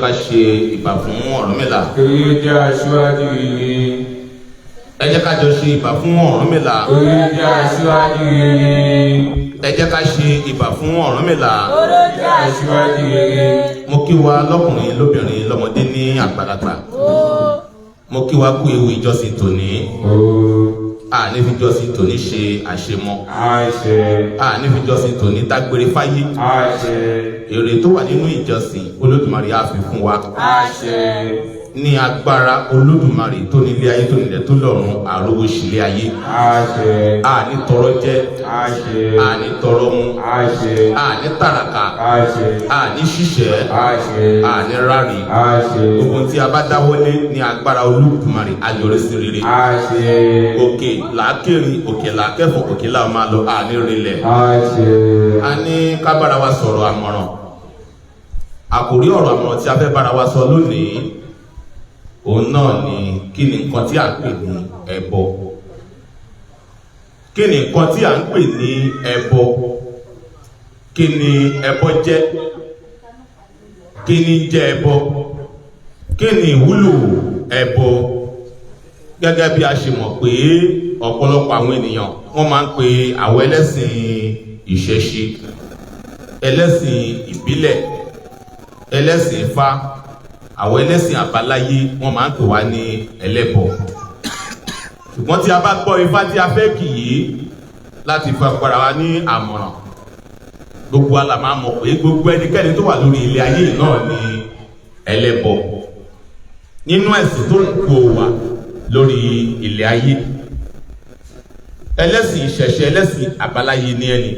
ká ṣe ìbà fún Ọ̀rúnmìlà. Èyí jẹ́ aṣíwájú rere. Ẹ jẹ́ ká jọ ṣe ìbà fún Ọ̀rúnmìlà. Èyí jẹ́ aṣíwájú rere. Ẹ jẹ́ ká ṣe ìbà fún Ọ̀rúnmìlà. Èyí jẹ́ aṣíwájú rere. Mo kí wa lọ́kùnrin lóbìnrin lọ́mọdé ní àgbàlagbà. Mo kí wa kú ewu ìjọsìn tòní. A ní fi ìjọsìn tòní ṣe àṣemọ. Àṣẹ. A ní fi ìjọsìn tòní dágbére fáyé. Àṣẹ. Èrè tó wà nínú ìjọsìn Olódùmarè á fi fún wa. Àṣẹ. Ní agbára Olódùmarè tó nílé ayé tó nílẹ̀ tó lọ́run àrówó sílé ayé. Àṣẹ. A ní tọrọ jẹ. Àṣẹ. A ní tọrọ mu. Àṣẹ. A ní tàràkà. Àṣẹ. A ní ṣiṣẹ́. Àṣẹ. A ní rárí. Àṣẹ. Gbogbo tí a bá dáwọ́lé ní agbára Olódùmarè á yọrí sí rere. Àṣẹ. Òkè làákèrè, òkè làákẹ́fọ̀, òkè làá máa lọ, a ní rilẹ̀. Àṣẹ. A ní ká bára wa sọ̀rọ̀ àmọ̀ràn. Àkòrí ọ̀rọ̀ àmọ̀ràn tí a fẹ́ bára wa sọ lónìí, òun náà ni kí ni nǹkan tí a ń pè ní ẹbọ. Kí ni nǹkan tí a ń pè ní ẹbọ? Kí ni ẹbọ jẹ́? Kí ni jẹ́ ẹbọ? Kí ni ìwúlò ẹbọ? Gẹ́gẹ́ bí a ṣe mọ̀ pé ọ̀pọ̀lọpọ̀ àwọn ènìyàn wọ́n máa ń pe àwọn ẹlẹ́sìn ìṣẹ̀ṣe, ẹlẹ́sìn ìbílẹ̀, ẹlẹ́sìn Ifá, àwọn ẹlẹ́sìn àbáláyé wọ́n máa ń pè wá ní ẹlẹ́bọ. Ṣùgbọ́n tí a bá gbọ́ Ifá tí a fẹ́ kì í láti fa para wa ní àmọ̀ràn, gbogbo wa la máa mọ̀ pé gbogbo ẹnikẹ́ni tó wà lórí ilé ayé náà ni ẹlẹ́bọ. Nínú ẹ̀sìn tó ń kó wa lórí ilé ayé, ẹlẹ́sìn ìṣẹ̀ṣe, ẹlẹ́sìn àbáláyé ní ẹni,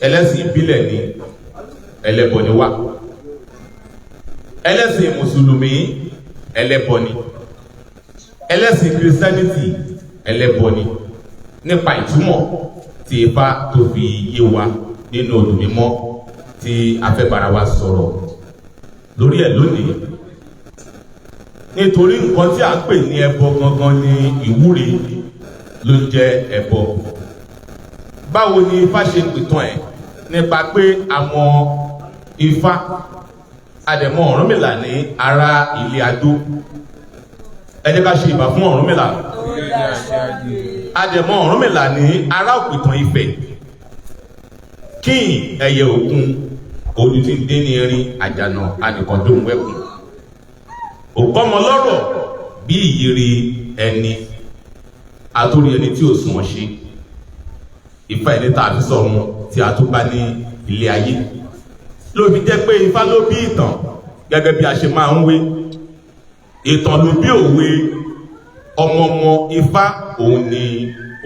ẹlẹ́sìn ìbílẹ̀ ní ẹlẹ́bọ ni wá. Ẹlẹ́sìn mùsùlùmí ẹlẹ́bọ ni, ẹlẹ́sìn kìrìsìtẹ́nìtì ẹlẹ́bọ ni, nípa ìtumọ̀ tí Ifá tó fi yé wa nínú Odù Mímọ́ tí a fẹ́ bára wa sọ̀rọ̀ lórí ẹ̀ lónìí. Nítorí nǹkan tí a ń pè ní ẹbọ gangan ni ìwúre ló jẹ́ ẹbọ. Báwo ni Ifá ṣe ń pìtàn ẹ̀? Nípa pé àwọn Ifá àdẹ̀mọ́ Ọ̀rúnmìlà ní ará ilé Adó. Ẹ jẹ́ ká ṣe ìbà fún Ọ̀rúnmìlà. Àdẹ̀mọ́ Ọ̀rúnmìlà ní ará Òpìtàn Ifẹ̀. Kíìn ẹyẹ òkun, olú ti dé ní erin àjànà anìkan tó ń wẹ́kùn. Òkọ́mọ lọ́rọ̀ bí ìyèrè ẹni, àtórí ẹni tí ò sùn wọ́n ṣe. Ifá ẹni tá a fi sọ̀run tí a tún bá ní ilé ayé. Ló fi jẹ́ pé Ifá ló bí ìtàn, gẹ́gẹ́ bí a ṣe máa ń wé. Ìtàn ló bí òwe, ọmọ Ifá òun ni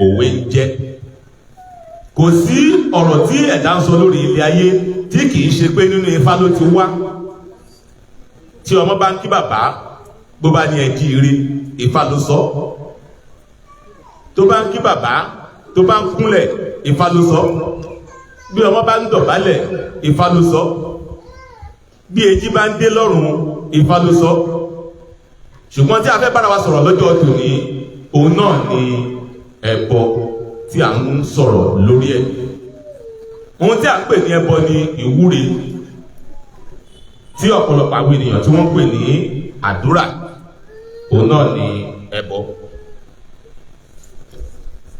òwe ń jẹ́. Kò sí ọ̀rọ̀ tí ẹ̀dá ń sọ lórí ilé ayé tí kìí ṣe pé nínú Ifá ló ti wá. Tí ọmọ bá ń kí bàbá, bó bá ní ẹ jíire, Ifá ló sọ. Tó bá ń kí bàbá, tó bá ń kúnlẹ̀, Ifá ló sọ. Bí ọmọ bá ń dọ̀bálẹ̀, Ifá ló sọ. Bí èjì bá ń dé lọ́rùn, Ifá ló sọ. Ṣùgbọ́n tí a fẹ́ bára wa sọ̀rọ̀ lọ́jọ́ tòní, òun náà ni ẹbọ tí a ń sọ̀rọ̀ lórí ẹ̀. Ohun tí a ń pè ní ẹbọ ni ìwúre, tí ọ̀pọ̀lọpọ̀ àwọn ènìyàn tí wọ́n ń pè ní àdúrà, òun náà ni ẹbọ.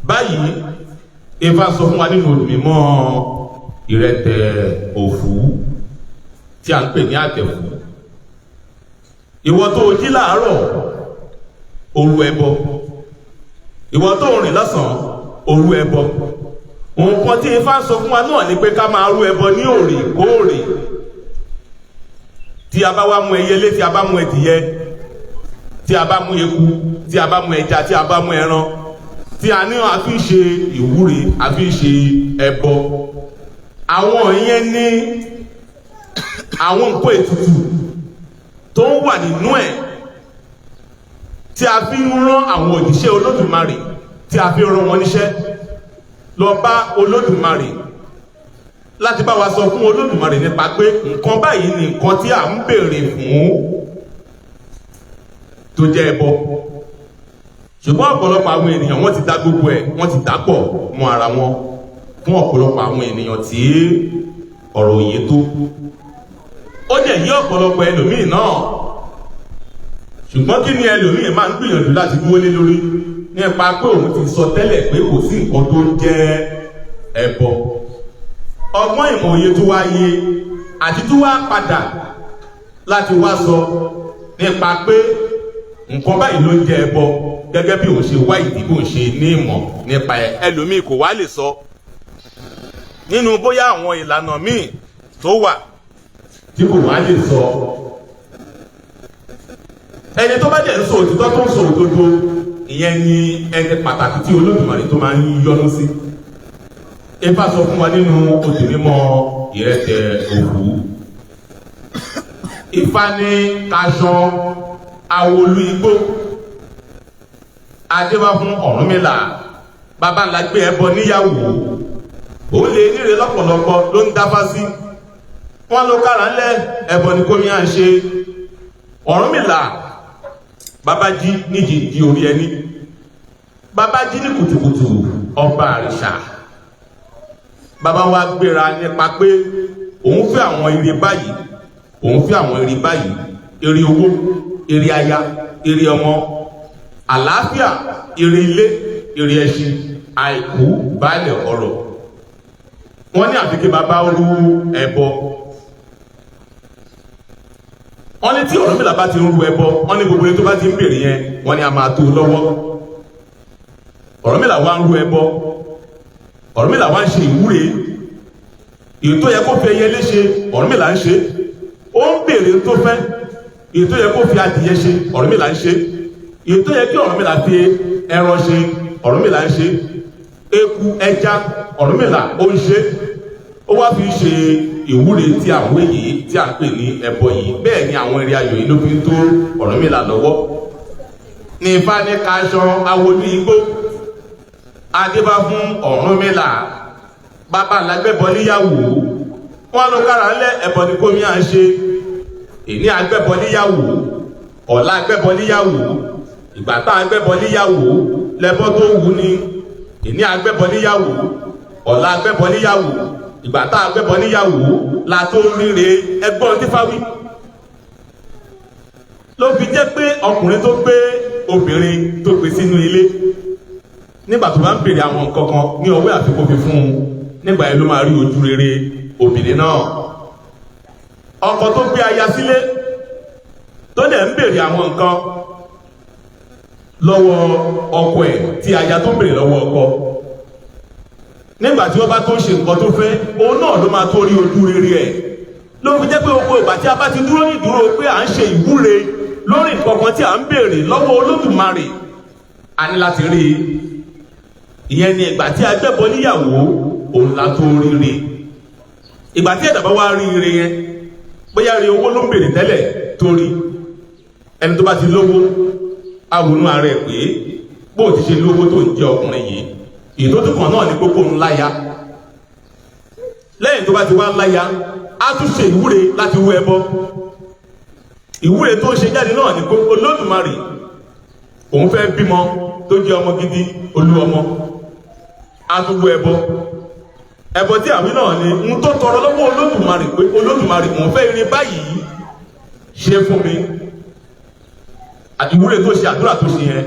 Báyìí, Ifá sọ fún wa nínú Odù Mímọ́ Ìrẹtẹ̀ Òfú tí a ń pè ní àtẹ̀fú. Ìwọ tó jí láàárọ̀, òru ẹbọ. Ìwọ tó rìn lọ́sàn-án, òru ẹbọ. Ohun kan tí Ifá sọ fún wa náà ni pé ká máa rú ẹbọ ní òrèkóòrè. Tí a bá wá mú ẹyẹlé, tí a bá mú ẹdìyẹ, tí a bá mú eku, tí a bá mú ẹja, tí a bá mú ẹran, tí a ní a fi ṣe ìwúre, a fi ṣe ẹbọ. Àwọn ìyẹn ní àwọn nǹkan ètùtù tó ń wà nínú ẹ̀ tí a fi ń rán àwọn òjíṣẹ́ Olódùmarè, tí a fi rán wọn níṣẹ́ lọ bá Olódùmarè láti bá wa sọ fún Olódùmarè nípa pé nǹkan báyìí ni nǹkan tí a ń béèrè fún tó jẹ́ ẹbọ. Ṣùgbọ́n ọ̀pọ̀lọpọ̀ àwọn ènìyàn wọ́n ti dá gbogbo ẹ̀, wọ́n ti dàpọ̀ mọ́ ara wọn fún ọ̀pọ̀lọpọ̀ àwọn ènìyàn tí ọ̀rọ̀ òye tó. ó dẹ̀ yí ọ̀pọ̀lọpọ̀ ẹlòmíì náà, ṣùgbọ́n kí ni ẹlòmíì máa ń gbìyànjú láti dúró lé lórí nípa pé òun ti sọ tẹ́lẹ̀ pé kò sí nǹkan tó ń jẹ́ ẹbọ. Ọgbọ́n ìmọ̀ òye tó wáyé àti tó wá padà láti wá sọ nípa pé nǹkan báyìí ló ń jẹ́ ẹbọ gẹ́gẹ́ bí òun ṣe wá ìdí bóun ṣe ní ìmọ̀ nípa ẹ̀. Ẹlòmíì kò wá lè sọ nínú bóyá àwọn ìlànà míì tó wà tí kò wá lè sọ. Ẹni tó bá jẹ́ ń sọ òtítọ́ tó ń sọ òdodo, ìyẹn ni ẹni pàtàkì tí Olódùmarè tó máa ń yọ́nú sí. Ifá sọ fún wa nínú Odù Mímọ́ Ìrẹtẹ̀ Òwú. Ifá ní kaṣan awolú igbó, adéwá fún Ọ̀rúnmìlà, bàbá ńlá gbé ẹbọ níyàwó. Ó lè níre lọ́pọ̀lọpọ̀ ló ń dáfá sí. Wọ́n ló kára ńlẹ̀ ẹbọ ní kómi à ń ṣe. Ọ̀rúnmìlà bàbá jí níjì di orí ẹni. Bàbá jí ní kùtùkùtù ọba àrìṣà. Bàbá wa gbéra nípa pé òun fẹ́ àwọn ire báyìí, òun fẹ́ àwọn ire báyìí, ire owó, ire aya, ire ọmọ, àlàáfíà, ire ilé, ire ẹṣin, àìkú, baálẹ̀ ọrọ̀. Wọ́n ní àfi kí bàbá rú ẹbọ. Wọ́n ní tí Ọ̀rúnmìlà bá ti ń rú ẹbọ, wọ́n ní gbogbo ẹni tó bá ti ń bèrè yẹn, wọ́n ní a máa tó lọ́wọ́. Ọ̀rúnmìlà wá ń rú ẹbọ. Ọ̀rúnmìlà wá ń ṣe ìwúre. Èyí tó yẹ kó fi ẹyẹ léṣe, Ọ̀rúnmìlà ń ṣe. Ó ń bèrè tó fẹ́. Èyí tó yẹ kó fi adìyẹ ṣe, Ọ̀rúnmìlà ń ṣe. Èyí tó yẹ kí Ọ̀rúnmìlà fi ẹran ṣe, Ọ̀rúnmìlà ń ṣe. Eku, ẹja, Ọ̀rúnmìlà ó ń ṣe. Ó wá fi ṣe ìwúre tí àwọn èyí tí a ń pè ní ẹbọ yìí. Bẹ́ẹ̀ ni àwọn eré ayò yìí ló fi ń tó Ọ̀rúnmìlà lọ́wọ́. Ní Ifá ní kaṣan awolú igbó, adébá fún Ọ̀rúnmìlà, bàbá lágbẹ́bọ níyàwó. Wọ́n ló kára ńlẹ̀ ẹbọ ní kómi à ń ṣe. Èní agbẹ́bọ níyàwó, ọ̀la agbẹ́bọ níyàwó, ìgbà tá agbẹ́bọ níyàwó lẹ́bọ tó wù ní. Èní agbẹ́bọ níyàwó, ọ̀la agbẹ́bọ níyàwó, ìgbà tá agbẹ́bọ níyàwó la tó ríre. Ẹgbọ́n tí fáwí ló fi jẹ́ pé ọkùnrin tó gbé obìnrin tó gbé sínú ilé, nígbà tó bá ń bèrè àwọn nǹkan kan ní ọwọ́ àfikún fi fún un, nígbà yẹn ló máa rí ojú rere obìnrin náà. Ọkọ tó gbé aya sílé tó dẹ̀ ń bèrè àwọn nǹkan lọ́wọ́ ọkọ ẹ̀ tí aya tó bèrè lọ́wọ́ ọkọ, nígbà tí wọ́n bá tó ṣe nǹkan tó fẹ́, òun náà ló máa tó rí ojú rere ẹ̀. Ló fi jẹ́ pé gbogbo ìgbà tí a bá ti dúró ní ìdúró pé à ń ṣe ìwúre lórí nǹkan kan tí à ń bèrè lọ́wọ́ Olódùmarè, a ní láti rí i. Ìyẹn ni ìgbà tí agbẹ́bọ níyàwó òun la tó ríre. Ìgbà tí ẹ̀dá bá wá rí ire yẹn, bóyá rí owó ló ń bèrè tẹ́lẹ̀ tó rí. Ẹni tó bá ti lówó awonú ara ẹ̀ pé bó ti ṣe lówó tó ń jẹ ọkùnrin yìí, ìdótú kan náà ní gbogbo ń láya. Lẹ́yìn tó bá ti wá láya, á tún ṣe ìwúre láti wú ẹbọ. Ìwúre tó ṣe jáde náà ní gbogbo Olódùmarè òun fẹ́ bímọ tó jẹ́ ọmọ gidi, olú ọmọ. Á tún wú ẹbọ. Ẹbọ tí àwí náà ni ń tó tọrọ lọ́wọ́ Olódùmarè pé Olódùmarè òun fẹ́ ire báyìí ṣe fún mi. Ìwúre tó ṣe, àdúrà tó ṣe yẹn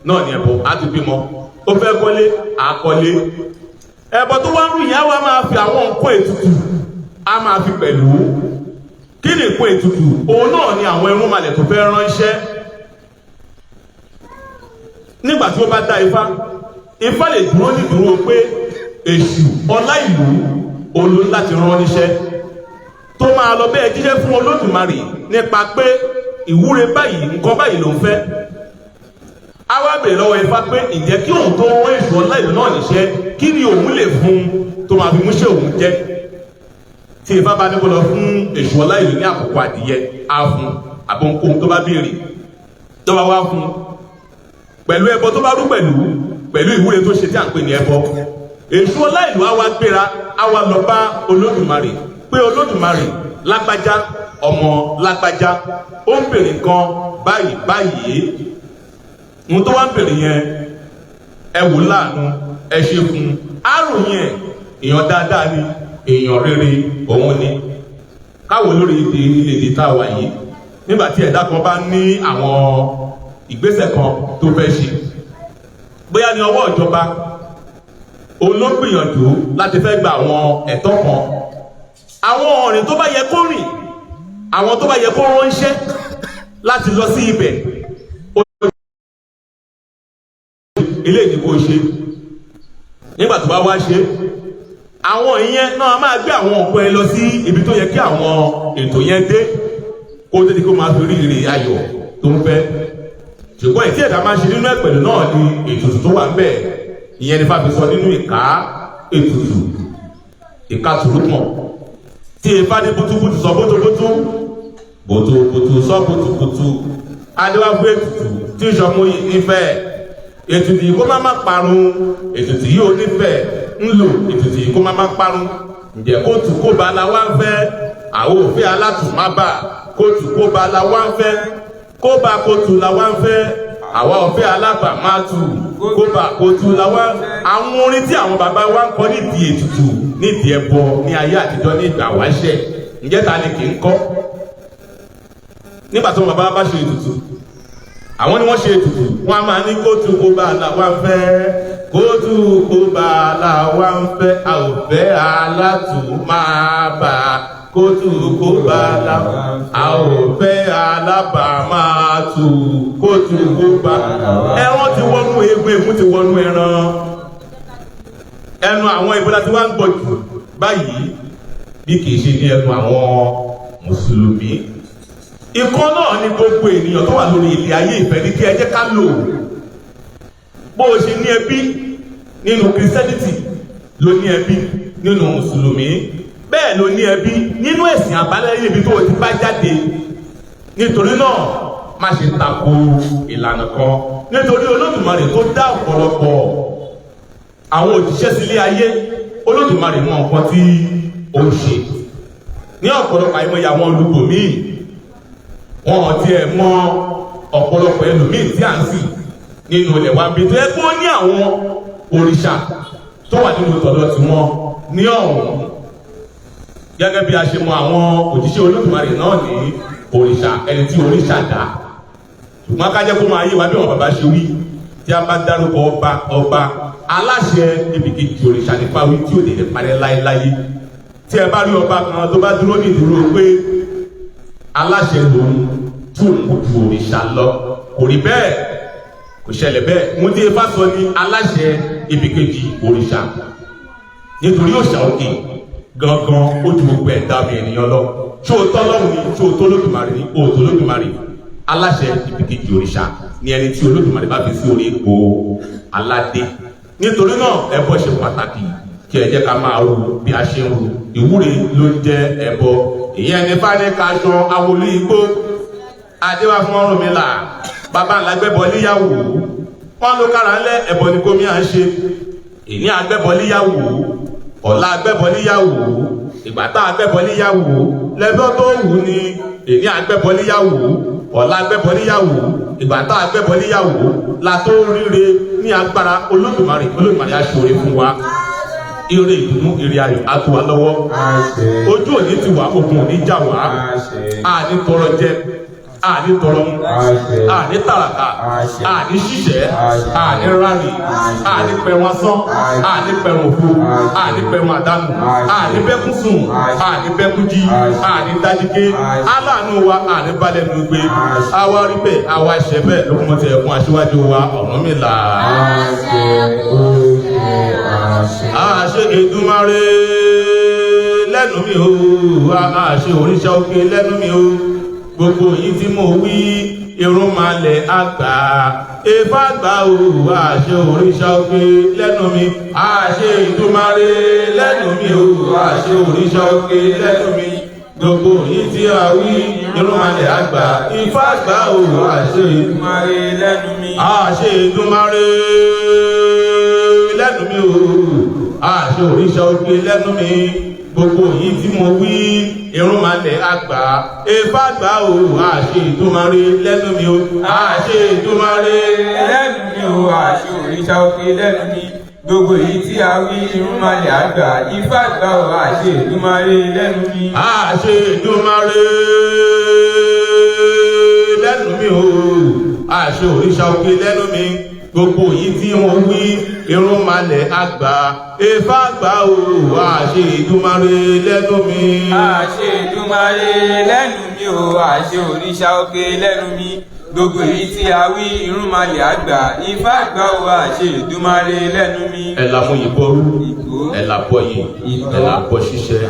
náà ni ẹbọ. Á tún bímọ. Ó fẹ́ kọ́lé, àkọ́lé. Ẹbọ tó wá ń rú ìyá wa máa fi àwọn nǹkan ètùtù, a máa fi pẹ̀lú. Kí ni nǹkan ètùtù? Òun náà ni àwọn irúnmalẹ̀ tó fẹ́ ránṣẹ́. Nígbà tí ó bá dá Ifá, Ifá lè dúró ní dúró pé èṣù ọlá ìlú olú láti rán níṣẹ́ tó máa lọ bẹ́ẹ̀ jíṣẹ́ fún Olódùmarè nípa pé ìwúre báyìí, nǹkan báyìí ló ń fẹ́. A wá bèèrè lọ́wọ́ Ifá pé ǹjẹ́ kí òun tó rán èṣù ọlá ìlú náà níṣẹ́, kí ni òun lè fún tó máa fi múṣẹ́ òun jẹ́. Tí Ifá bá ní kó lọ fún èṣù ọlá ìlú ní àkókò adìyẹ, á fún àbọ̀nkóhun tó bá béèrè tó bá wá fún pẹ̀lú ẹbọ tó bá rú pẹ̀lú ìwúre tó ṣe tí à ń pè ní ẹbọ. Èṣù ọlá ìlú á wá gbéra, á wá lọ bá Olódùmarè pé Olódùmarè, lágbájá ọmọ lágbájá ó ń bèrè nǹkan báyìí báyìí. Ohun tó wá ń bèrè yẹn ẹ wò láàánú, ẹ ṣe fún. Àrùn yẹn èèyàn dáadáa ni, èèyàn rere òun ni. káwò lórí ilé-èdè tá a wà yìí nígbàtí ẹ̀dá kan bá ní àwọn ìgbésẹ̀ kan tó fẹ́ ṣe bóyá ní ọwọ́ ìjọba òun ló gbìyànjú láti fẹ́ gba àwọn ẹ̀tọ́ kan àwọn ọ̀rìn tó bá yẹ kó rìn àwọn tó bá yẹ kó ránṣẹ́ láti lọ sí ibẹ̀ ilé ìdìbò ṣe nígbà tó bá wá ṣe àwọn ìyẹn náà máa gbé àwọn ọ̀pọ̀ ẹ lọ sí ibi tó yẹ kí àwọn ètò yẹn dé kó tètè kó máa fi rí ire ayọ̀ tó ń fẹ́ ṣùgbọ́n ìtí ẹ̀dá máa ṣe nínú ẹ̀pẹ̀lú náà ni ètùtù tó wà ń bẹ̀ ìyẹn ni fàfi sọ nínú ìka ètùtù ìka tùrùmọ̀ tí efá ní bútúbútú sọ bótóbótú bòtòbòtò sọ bótúbótú adéwáfú ètùtù tí ìṣọmọ yìí nífẹ̀ẹ́ ètùtù yìí kó má má parun ètùtù yìí ò nífẹ̀ẹ́ ń lò ètùtù yìí kó má má parun ǹjẹ́ kóòtù kó ba la wá ń fẹ́ àwọn òfin alátùmábà kóòtù kó ba la wá ń fẹ́ kó ba kóòtù la wá ń fẹ́ àwọn òfin alábàmátù kó ba kóòtù la wá àwọn orin tí àwọn bàbá wa ń kọ nídìí ètùtù nídìí ẹbọ ní ayé àtijọ́ ní ìgbà wáṣẹ̀ ǹjẹ́ ta ni kì í kọ́ nígbà tó wọn bàbá bá ṣe ètùtù àwọn ni wọ́n ṣe ètùtù wọ́n á máa ní kóòtù kó bá la wá ń fẹ́ kóòtù kó bá la wá ń fẹ́ a ò fẹ́ alátùmábà kóòtù kó bá la a ò fẹ́ alábàmátù kóòtù kó bá ẹran ti wọnú egun ti wọnú ẹran ẹnu àwọn ìbúra tí wọ́n ń gbọ́ jù báyìí bí kìí ṣe ní ẹnu àwọn mùsùlùmí ìkan náà ni gbogbo ènìyàn tó wà lórí ilé ayé ìfẹ́ ní kí ẹ jẹ́ ká lò bó o ṣe ní ẹbí nínú Christianity ló ní ẹbí nínú mùsùlùmí bẹ́ẹ̀ ló ní ẹbí nínú ẹ̀sìn àbáláyé ibi tó o ti bá jáde nítorí náà má ṣe tako ìlànà kan nítorí Olódùmarè tó dá ọ̀pọ̀lọpọ̀ àwọn òjíṣẹ́ sílé ayé Olódùmarè mọ nǹkan tí ó ń ṣe ní ọ̀pọ̀lọpọ̀ àìmọye àwọn olùgbòmíì wọn ti ẹ̀ mọ ọ̀pọ̀lọpọ̀ ẹlòmíì tí à ń sìn nínú ilẹ̀ wa bí tó yẹ kó ní àwọn òrìṣà tó wà nínú tọ̀dọ̀ tí wọ́n ní ọ̀hún gẹ́gẹ́ bí a ṣe mọ àwọn òjíṣẹ́ Olódùmarè náà ní òrìṣà ẹni tí òrìṣà dá ṣùgbọ́n ká jẹ́ kó máa yé wa bí wọn bàbá ṣe wí tí a bá dárúkọ ọba aláṣẹ ibi kejì òrìṣà nípa wí tí ò lè parẹ́ láéláé tí ẹ bá rí ọba kan tó bá dúró ní ìdúró pé aláṣẹ lòun tí òun ju òrìṣà lọ kò rí bẹ́ẹ̀ kò ṣẹlẹ̀ bẹ́ẹ̀ mo ti Ifá sọ ní aláṣẹ ibi kejì òrìṣà nítorí òòṣà òkè gangan ó ju gbogbo ẹ̀dá mi ènìyàn lọ tí o tọ́ lọ́hùn ni tí o tó Olódùmarè ni o tó Olódùmarè aláṣẹ ibi kejì òrìṣà ni ẹni tí Olódùmarè bá fi sí orí ipò aládé nítorí náà ẹbọ ṣe pàtàkì kí ẹ jẹ́ ká máa ru bí a ṣe ń ru ìwúre ló ń jẹ́ ẹbọ ìyẹn ní fáni kaṣọ awolú igbó adéwà fún Ọ̀rúnmìlà bàbá ńlá gbẹ́bọ níyàwó wọn ló kára ńlẹ̀ ẹbọ ní kómi à ń ṣe ìní agbẹ́bọ níyàwó ọ̀la agbẹ́bọ níyàwó ìgbà tá agbẹ́bọ níyàwó lẹ́bọ́ tó wù ní ìní agbẹ́bọ níyàwó ọ̀la agbẹ́bọ níyàwó ìgbà tá agbẹ́bọ níyàwó la tó ríre ní agbára Olódùmarè aṣọre fún wa ire ìdùnnú ire ayọ̀ á tó wa lọ́wọ́ ojú òní ti wà ogun òní jà wá àní tọrọ jẹ àní tọrọ mu àní tàràkà àní ṣiṣẹ́ àní rárì àní pẹ̀rùn asán àní pẹ̀rùn òfo àní pẹ̀rùn àdánù àní bẹ́kún sùn àní bẹ́kún jí àní dájíké aláàánú wa àní balẹ̀ nù gbé àwa rí bẹ́ẹ̀ àwa ṣẹ bẹ́ẹ̀ lókùnmọ́ ti ẹ̀kún aṣíwájú wa Ọ̀rúnmìlà. Àṣẹ Èdùmàrè lẹ́nu mi o àṣẹ òrìṣà òkè lẹ́nu mi o gbogbo yìí tí mo wí irun malẹ̀ àgbà Ifá àgbà o àṣẹ òrìṣà òkè lẹ́nu mi àṣẹ Èdùmàrè lẹ́nu mi o àṣẹ òrìṣà òkè lẹ́nu mi gbogbo yìí tí a wí irun malẹ̀ àgbà Ifá àgbà o àṣẹ Èdùmàrè lẹ́nu mi àṣẹ Èdùmàrè lẹ́nu mi o àṣẹ òrìṣà òkè lẹ́nu mi gbogbo yìí tí mo wí irun malẹ̀ àgbà Ifá àgbà o àṣẹ Èdùmàrè lẹ́nu mi o àṣẹ Èdùmàrè lẹ́nu mi o àṣẹ òrìṣà òkè lẹ́nu mi gbogbo èyí tí a wí irúnmalẹ̀ àgbà ifá àgbà ò àṣẹ Èdùmàrè lẹ́nu mi. àṣẹ Èdùmàrè lẹ́nu mi o àṣẹ òrìṣà òkè lẹ́nu mi gbogbo yìí tí wọ́n wí irúnmalẹ̀ àgbà ifá àgbà o àṣẹ Èdùmàrè lẹ́nu mi. àṣẹ Èdùmàrè lẹ́nu mi o àṣẹ òrìṣà òkè lẹ́nu mi gbogbo èyí tí a wí irúnmalẹ̀ àgbà ifá àgbà ò àṣẹ Èdùmàrè lẹ́nu mi. ẹ̀là fún ìbọrú ẹ̀là bọ́ yìí ẹ̀là bọ́ ṣíṣẹ́.